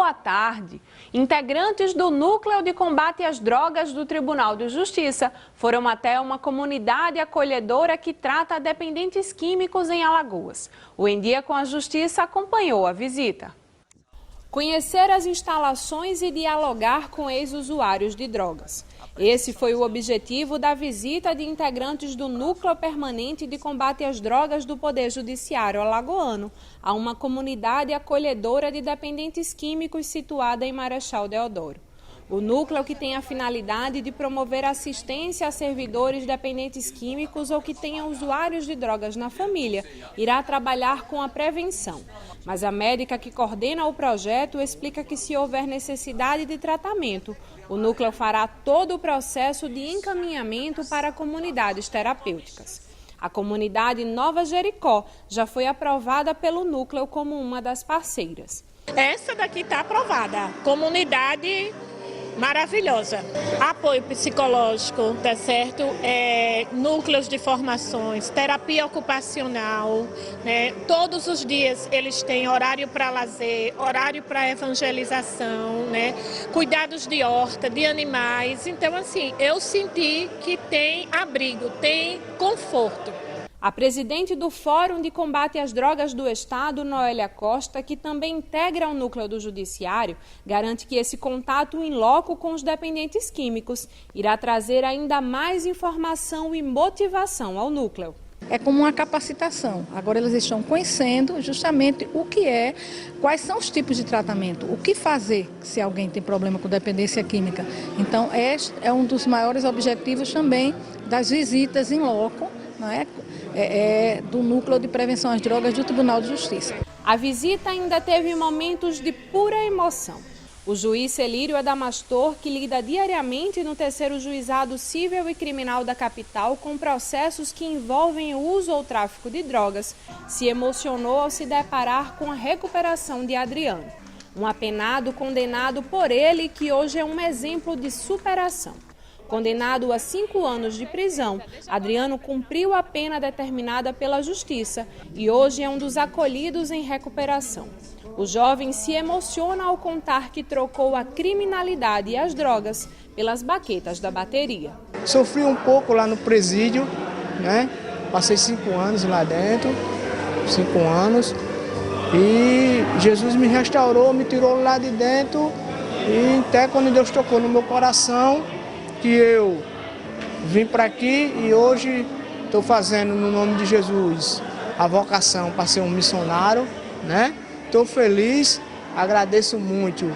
boa tarde. Integrantes do Núcleo de Combate às Drogas do Tribunal de Justiça foram até uma comunidade acolhedora que trata dependentes químicos em Alagoas. O Em Dia com a Justiça acompanhou a visita. Conhecer as instalações e dialogar com ex-usuários de drogas. Esse foi o objetivo da visita de integrantes do Núcleo Permanente de Combate às Drogas do Poder Judiciário alagoano a uma comunidade acolhedora de dependentes químicos situada em Marechal Deodoro. O núcleo, que tem a finalidade de promover assistência a servidores dependentes químicos ou que tenham usuários de drogas na família, irá trabalhar com a prevenção. Mas a médica que coordena o projeto explica que, se houver necessidade de tratamento, o núcleo fará todo o processo de encaminhamento para comunidades terapêuticas. A comunidade Nova Jericó já foi aprovada pelo núcleo como uma das parceiras. Essa daqui está aprovada. Comunidade maravilhosa. Apoio psicológico, tá certo? Núcleos de formações, terapia ocupacional, né? Todos os dias eles têm horário para lazer, horário para evangelização, né? Cuidados de horta, de animais. Então, assim, eu senti que tem abrigo, tem conforto. A presidente do Fórum de Combate às Drogas do Estado, Noélia Costa, que também integra o núcleo do Judiciário, garante que esse contato in loco com os dependentes químicos irá trazer ainda mais informação e motivação ao núcleo. É como uma capacitação. Agora eles estão conhecendo justamente o que é, quais são os tipos de tratamento, o que fazer se alguém tem problema com dependência química. Então, este é um dos maiores objetivos também das visitas in loco, não é? Do Núcleo de Prevenção às Drogas do Tribunal de Justiça. A visita ainda teve momentos de pura emoção. O juiz Celírio Adamastor, que lida diariamente no 3º Juizado Cível e Criminal da capital com processos que envolvem o uso ou tráfico de drogas, se emocionou ao se deparar com a recuperação de Adriano, um apenado condenado por ele que hoje é um exemplo de superação. Condenado a 5 anos de prisão, Adriano cumpriu a pena determinada pela Justiça e hoje é um dos acolhidos em recuperação. O jovem se emociona ao contar que trocou a criminalidade e as drogas pelas baquetas da bateria. Sofri um pouco lá no presídio, né? Passei 5 anos lá dentro, 5 anos, e Jesus me restaurou, me tirou lá de dentro, e até quando Deus tocou no meu coração, que eu vim para aqui e hoje estou fazendo, no nome de Jesus, a vocação para ser um missionário, né? Estou feliz, agradeço muito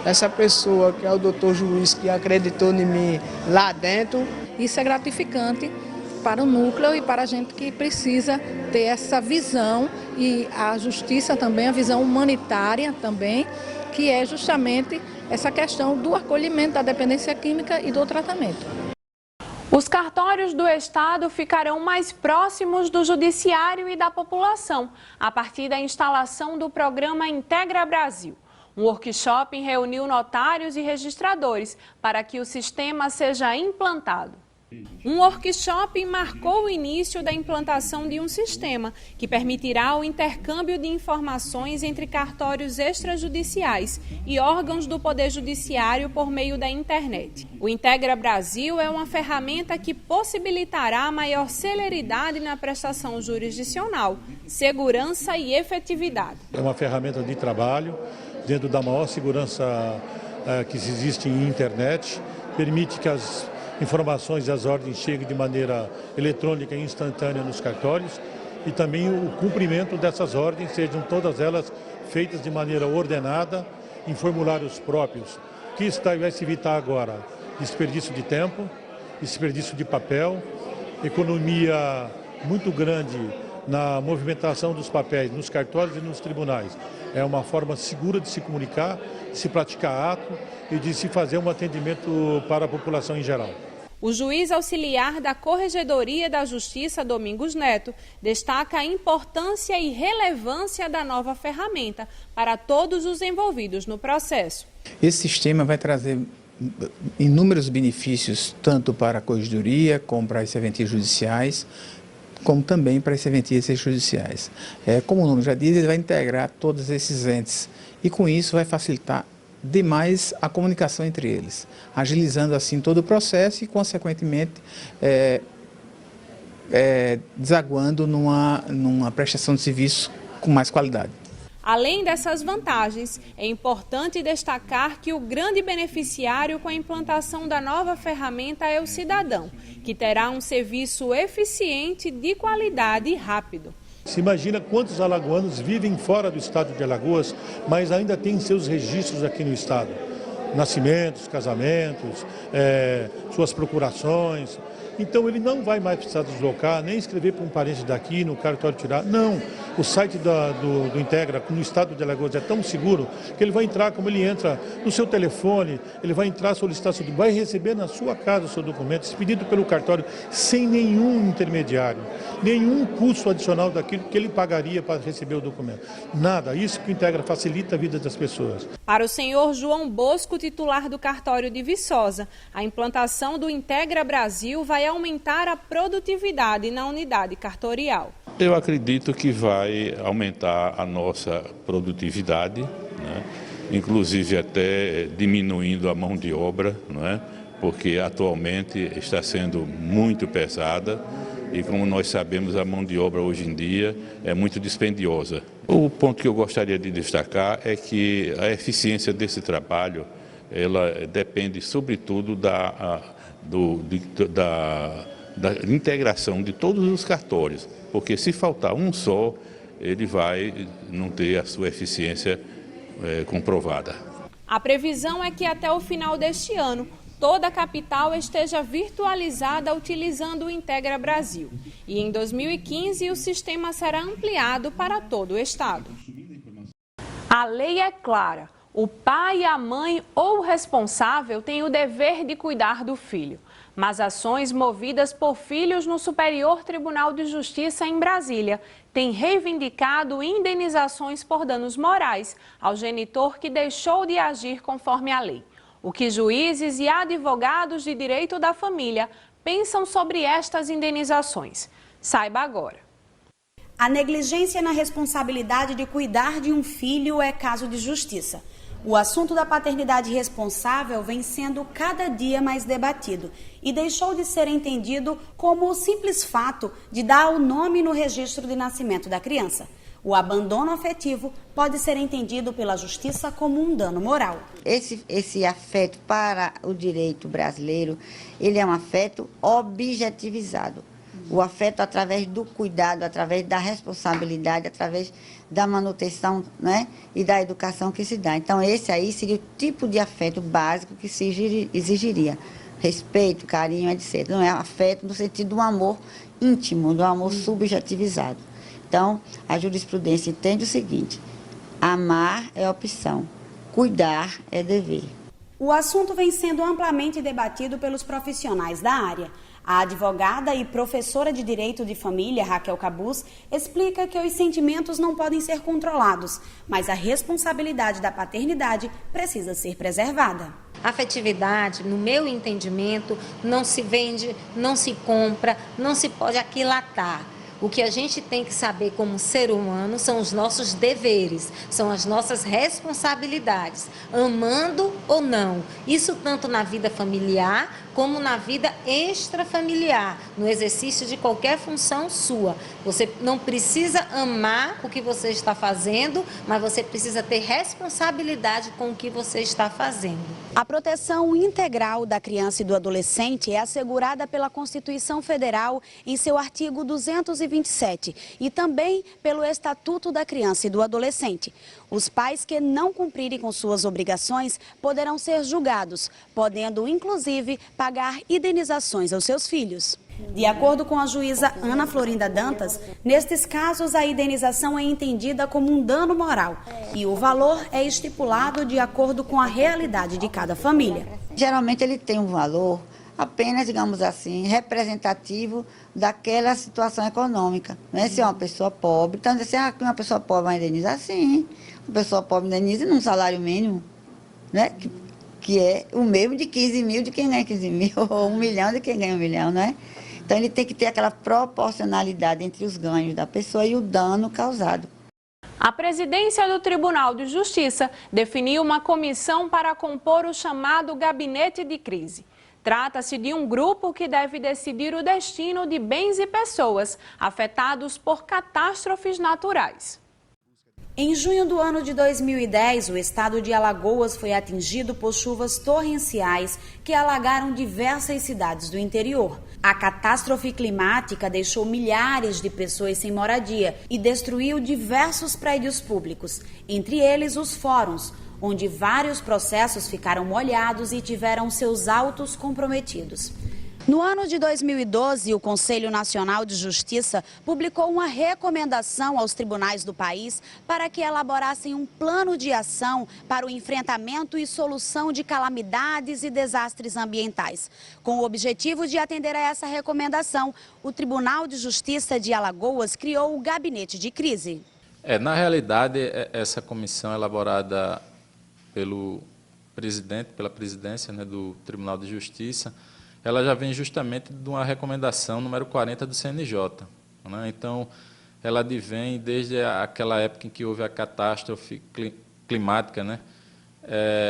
essa pessoa que é o doutor juiz que acreditou em mim lá dentro. Isso é gratificante para o núcleo e para a gente que precisa ter essa visão, e a justiça também, a visão humanitária também, que é justamente essa questão do acolhimento da dependência química e do tratamento. Os cartórios do Estado ficarão mais próximos do Judiciário e da população, a partir da instalação do programa Integra Brasil. Um workshop reuniu notários e registradores para que o sistema seja implantado. Um workshop marcou o início da implantação de um sistema que permitirá o intercâmbio de informações entre cartórios extrajudiciais e órgãos do Poder Judiciário por meio da internet. O Integra Brasil é uma ferramenta que possibilitará maior celeridade na prestação jurisdicional, segurança e efetividade. É uma ferramenta de trabalho dentro da maior segurança que existe em internet, permite que as informações e as ordens cheguem de maneira eletrônica e instantânea nos cartórios, e também o cumprimento dessas ordens, sejam todas elas feitas de maneira ordenada, em formulários próprios. O que vai se evitar agora? Desperdício de tempo, desperdício de papel, economia muito grande na movimentação dos papéis nos cartórios e nos tribunais. É uma forma segura de se comunicar, de se praticar ato e de se fazer um atendimento para a população em geral. O juiz auxiliar da Corregedoria da Justiça, Domingos Neto, destaca a importância e relevância da nova ferramenta para todos os envolvidos no processo. Esse sistema vai trazer inúmeros benefícios, tanto para a Corregedoria como para as serventias judiciais, como também para as serventias extrajudiciais. Como o nome já diz, ele vai integrar todos esses entes e com isso vai facilitar demais a comunicação entre eles, agilizando assim todo o processo e, consequentemente, desaguando numa prestação de serviço com mais qualidade. Além dessas vantagens, é importante destacar que o grande beneficiário com a implantação da nova ferramenta é o cidadão, que terá um serviço eficiente, de qualidade e rápido. Se imagina quantos alagoanos vivem fora do estado de Alagoas, mas ainda têm seus registros aqui no estado. Nascimentos, casamentos, suas procurações. Então ele não vai mais precisar deslocar, nem escrever para um parente daqui no cartório tirar. Não, o site do Integra no estado de Alagoas é tão seguro que ele vai entrar, como ele entra no seu telefone, ele vai entrar, solicitar seu documento, vai receber na sua casa o seu documento, expedido pelo cartório, sem nenhum intermediário, nenhum custo adicional daquilo que ele pagaria para receber o documento. Nada, isso que o Integra facilita a vida das pessoas. Para o senhor João Bosco, titular do cartório de Viçosa, a implantação do Integra Brasil vai aumentar a produtividade na unidade cartorial. Eu acredito que vai aumentar a nossa produtividade, né? Inclusive até diminuindo a mão de obra, né? Porque atualmente está sendo muito pesada e, como nós sabemos, a mão de obra hoje em dia é muito dispendiosa. O ponto que eu gostaria de destacar é que a eficiência desse trabalho ela depende sobretudo da integração de todos os cartórios, porque se faltar um só, ele vai não ter a sua eficiência comprovada. A previsão é que até o final deste ano, toda a capital esteja virtualizada utilizando o Integra Brasil. E em 2015 o sistema será ampliado para todo o estado. A lei é clara. O pai, a mãe ou o responsável têm o dever de cuidar do filho. Mas ações movidas por filhos no Superior Tribunal de Justiça em Brasília têm reivindicado indenizações por danos morais ao genitor que deixou de agir conforme a lei. O que juízes e advogados de direito da família pensam sobre estas indenizações? Saiba agora. A negligência na responsabilidade de cuidar de um filho é caso de justiça. O assunto da paternidade responsável vem sendo cada dia mais debatido e deixou de ser entendido como o simples fato de dar o nome no registro de nascimento da criança. O abandono afetivo pode ser entendido pela justiça como um dano moral. Esse afeto para o direito brasileiro, ele é um afeto objetivizado. O afeto através do cuidado, através da responsabilidade, através da manutenção, né, e da educação que se dá. Então, esse aí seria o tipo de afeto básico que se exigiria. Respeito, carinho, etc. Não é afeto no sentido do amor íntimo, do amor subjetivizado. Então, a jurisprudência entende o seguinte: amar é opção, cuidar é dever. O assunto vem sendo amplamente debatido pelos profissionais da área. A advogada e professora de Direito de Família, Raquel Cabuz, explica que os sentimentos não podem ser controlados, mas a responsabilidade da paternidade precisa ser preservada. Afetividade, no meu entendimento, não se vende, não se compra, não se pode aquilatar. O que a gente tem que saber como ser humano são os nossos deveres, são as nossas responsabilidades, amando ou não. Isso tanto na vida familiar como na vida extrafamiliar, no exercício de qualquer função sua. Você não precisa amar o que você está fazendo, mas você precisa ter responsabilidade com o que você está fazendo. A proteção integral da criança e do adolescente é assegurada pela Constituição Federal em seu artigo 227 e também pelo Estatuto da Criança e do Adolescente. Os pais que não cumprirem com suas obrigações poderão ser julgados, podendo inclusive pagar indenizações aos seus filhos. De acordo com a juíza Ana Florinda Dantas, nestes casos a indenização é entendida como um dano moral e o valor é estipulado de acordo com a realidade de cada família. Geralmente ele tem um valor apenas, digamos assim, representativo daquela situação econômica. Né? Se é uma pessoa pobre, então assim, uma pessoa pobre vai indenizar, sim. Uma pessoa pobre indeniza num salário mínimo, né? Que é o mesmo de 15 mil de quem ganha 15 mil, ou 1 milhão de quem ganha 1 milhão, não é? Então, ele tem que ter aquela proporcionalidade entre os ganhos da pessoa e o dano causado. A presidência do Tribunal de Justiça definiu uma comissão para compor o chamado Gabinete de Crise. Trata-se de um grupo que deve decidir o destino de bens e pessoas afetados por catástrofes naturais. Em junho do ano de 2010, o estado de Alagoas foi atingido por chuvas torrenciais que alagaram diversas cidades do interior. A catástrofe climática deixou milhares de pessoas sem moradia e destruiu diversos prédios públicos, entre eles os fóruns, onde vários processos ficaram molhados e tiveram seus autos comprometidos. No ano de 2012, o Conselho Nacional de Justiça publicou uma recomendação aos tribunais do país para que elaborassem um plano de ação para o enfrentamento e solução de calamidades e desastres ambientais. Com o objetivo de atender a essa recomendação, o Tribunal de Justiça de Alagoas criou o Gabinete de Crise. Na realidade, essa comissão elaborada pela presidência, né, do Tribunal de Justiça, ela já vem justamente de uma recomendação número 40 do CNJ. Né? Então, ela advém desde aquela época em que houve a catástrofe climática, né?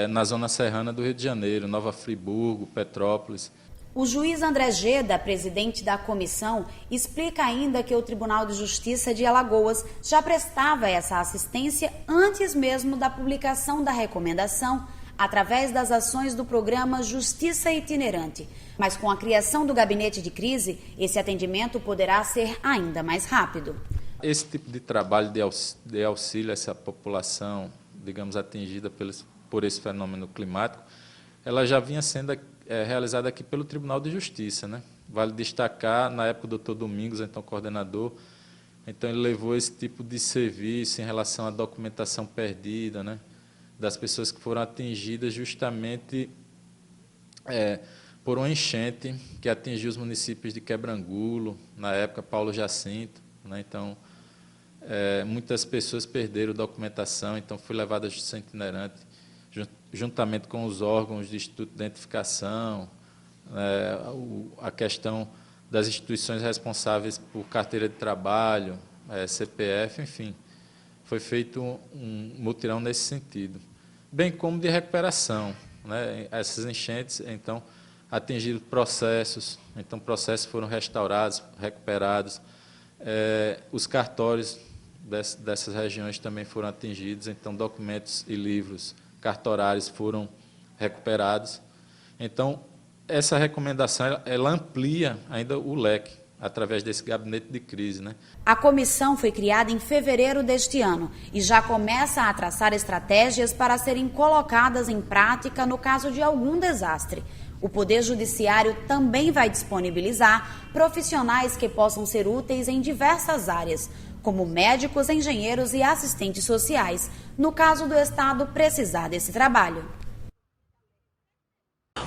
Na zona serrana do Rio de Janeiro, Nova Friburgo, Petrópolis. O juiz André Geda, presidente da comissão, explica ainda que o Tribunal de Justiça de Alagoas já prestava essa assistência antes mesmo da publicação da recomendação, através das ações do programa Justiça Itinerante. Mas com a criação do gabinete de crise, esse atendimento poderá ser ainda mais rápido. Esse tipo de trabalho de auxílio a essa população, digamos, atingida por esse fenômeno climático, ela já vinha sendo realizada aqui pelo Tribunal de Justiça, né? Vale destacar, na época do Dr. Domingos, então coordenador, então ele levou esse tipo de serviço em relação à documentação perdida, né? Das pessoas que foram atingidas justamente por uma enchente que atingiu os municípios de Quebrangulo, na época Paulo Jacinto, né? Então, muitas pessoas perderam documentação, então foi levada a justiça itinerante, juntamente com os órgãos de Instituto de Identificação, a questão das instituições responsáveis por carteira de trabalho, CPF, enfim. Foi feito um mutirão nesse sentido, bem como de recuperação, né? Essas enchentes, então, atingiram processos, então processos foram restaurados, recuperados, os cartórios dessas regiões também foram atingidos, então documentos e livros cartorários foram recuperados. Então, essa recomendação, ela amplia ainda o leque, através desse gabinete de crise, né? A comissão foi criada em fevereiro deste ano e já começa a traçar estratégias para serem colocadas em prática no caso de algum desastre. O Poder Judiciário também vai disponibilizar profissionais que possam ser úteis em diversas áreas, como médicos, engenheiros e assistentes sociais, no caso do Estado precisar desse trabalho.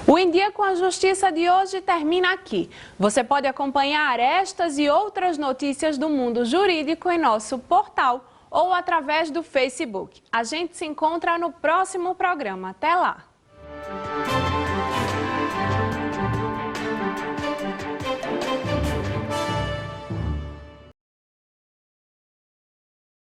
O Em Dia com a Justiça de hoje termina aqui. Você pode acompanhar estas e outras notícias do mundo jurídico em nosso portal ou através do Facebook. A gente se encontra no próximo programa. Até lá!